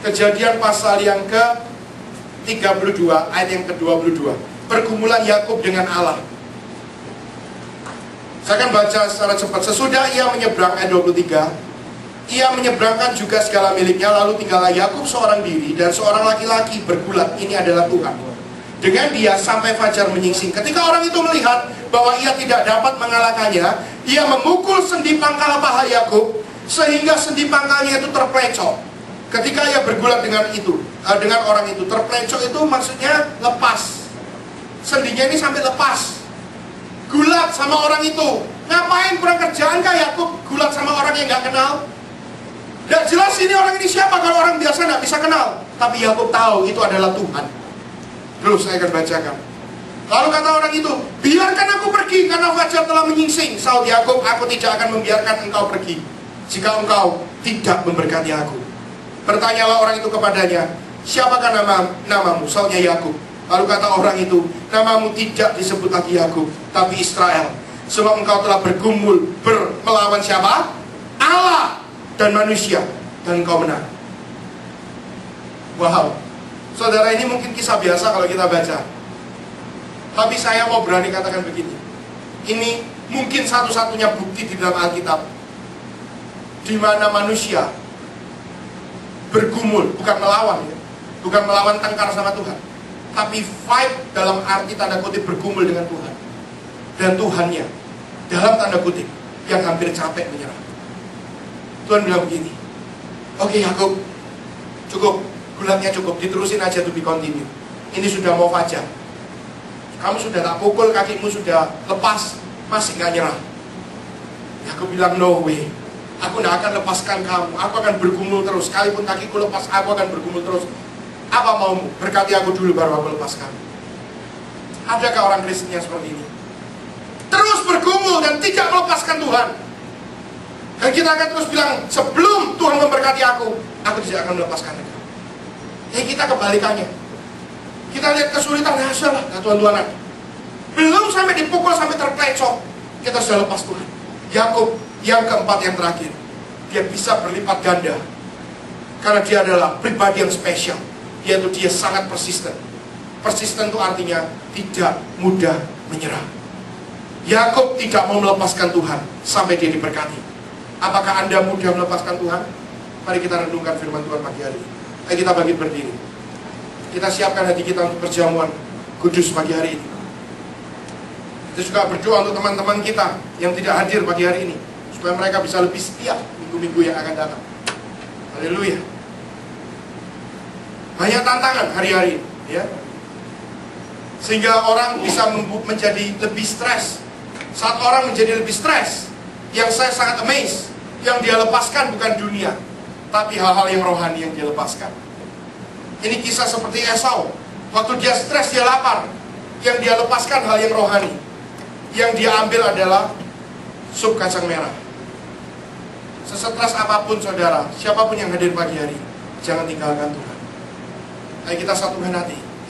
Kejadian pasal yang ke-32 ayat yang ke-22. Pergumulan Yakub dengan Allah. Saya akan baca secara cepat. Sesudah ia menyeberang, ayat 23, ia menyeberangkan juga segala miliknya, lalu tinggallah Yakub seorang diri dan seorang laki-laki bergulat, ini adalah Tuhan, dengan dia sampai fajar menyingsing. Ketika orang itu melihat bahwa ia tidak dapat mengalahkannya, ia memukul sendi pangkal paha Yakub sehingga sendi pangkalnya itu terplecok. Ketika ia bergulat dengan orang itu, terplecok itu maksudnya lepas. Sendinya ini sampai lepas. Gulat sama orang itu. Ngapain, kurang kerjaan kah Yakub gulat sama orang yang gak kenal? Gak jelas ini orang ini siapa, kalau orang biasa gak bisa kenal. Tapi Yakub tahu itu adalah Tuhan. Terus saya akan bacakan. Lalu kata orang itu, biarkan aku pergi karena fajar telah menyingsing. Saud Yakub, aku tidak akan membiarkan engkau pergi jika engkau tidak memberkati aku. Bertanyalah orang itu kepadanya, siapakah namamu? Saudnya Yakub. Lalu kata orang itu, namamu tidak disebut lagi Yakub, tapi Israel. Sebab engkau telah bergumul melawan siapa? Allah dan manusia, dan engkau menang. Wow. Saudara, ini mungkin kisah biasa kalau kita baca. Tapi saya mau berani katakan begini. Ini mungkin satu-satunya bukti di dalam Alkitab di mana manusia bergumul, bukan melawan, bukan melawan tengkar sama Tuhan, tapi fight dalam arti tanda kutip bergumul dengan Tuhan. Dan Tuhannya dalam tanda kutip yang hampir capek menyerah. Tuhan bilang begini, oke Yakub, cukup, gulatnya cukup, diterusin aja to be continue. Ini sudah mau fajar, kamu sudah tak pukul, kakimu sudah lepas, masih gak nyerah. Yakub bilang, no way, aku gak akan lepaskan kamu, aku akan bergumul terus. Sekalipun kakiku lepas, aku akan bergumul terus. Apa maumu? Berkati aku dulu baru aku lepaskan. Adakah orang Kristen yang seperti ini? Terus bergumul dan tidak melepaskan Tuhan. Dan kita akan terus bilang, sebelum Tuhan memberkati aku tidak akan melepaskan engkau. Ya kita kebalikannya. Kita lihat kesulitan, ya sudah lah, Tuhan-Tuhanan. Belum sampai dipukul, sampai terplecok, kita sudah lepas Tuhan. Yakub yang keempat, yang terakhir, dia bisa berlipat ganda. Karena dia adalah pribadi yang spesial. Yaitu dia sangat persisten. Persisten itu artinya tidak mudah menyerah. Yakub tidak mau melepaskan Tuhan sampai dia diberkati. Apakah Anda mudah melepaskan Tuhan? Mari kita renungkan firman Tuhan pagi hari ini. Ayo kita bangkit berdiri. Kita siapkan hati kita untuk perjamuan kudus pagi hari ini. Kita juga berdoa untuk teman-teman kita yang tidak hadir pagi hari ini, supaya mereka bisa lebih setia minggu-minggu yang akan datang. Haleluya. Banyak tantangan hari-hari ini, ya. Sehingga orang bisa menjadi lebih stres. Saat orang menjadi lebih stres, yang saya sangat amazed, yang dia lepaskan bukan dunia, tapi hal-hal yang rohani yang dia lepaskan. Ini kisah seperti Esau. Waktu dia stres, dia lapar, yang dia lepaskan hal yang rohani. Yang dia ambil adalah sup kacang merah. Sesetres apapun saudara, siapapun yang hadir pagi hari, jangan tinggalkan Tuhan. Ayo kita satukan hati.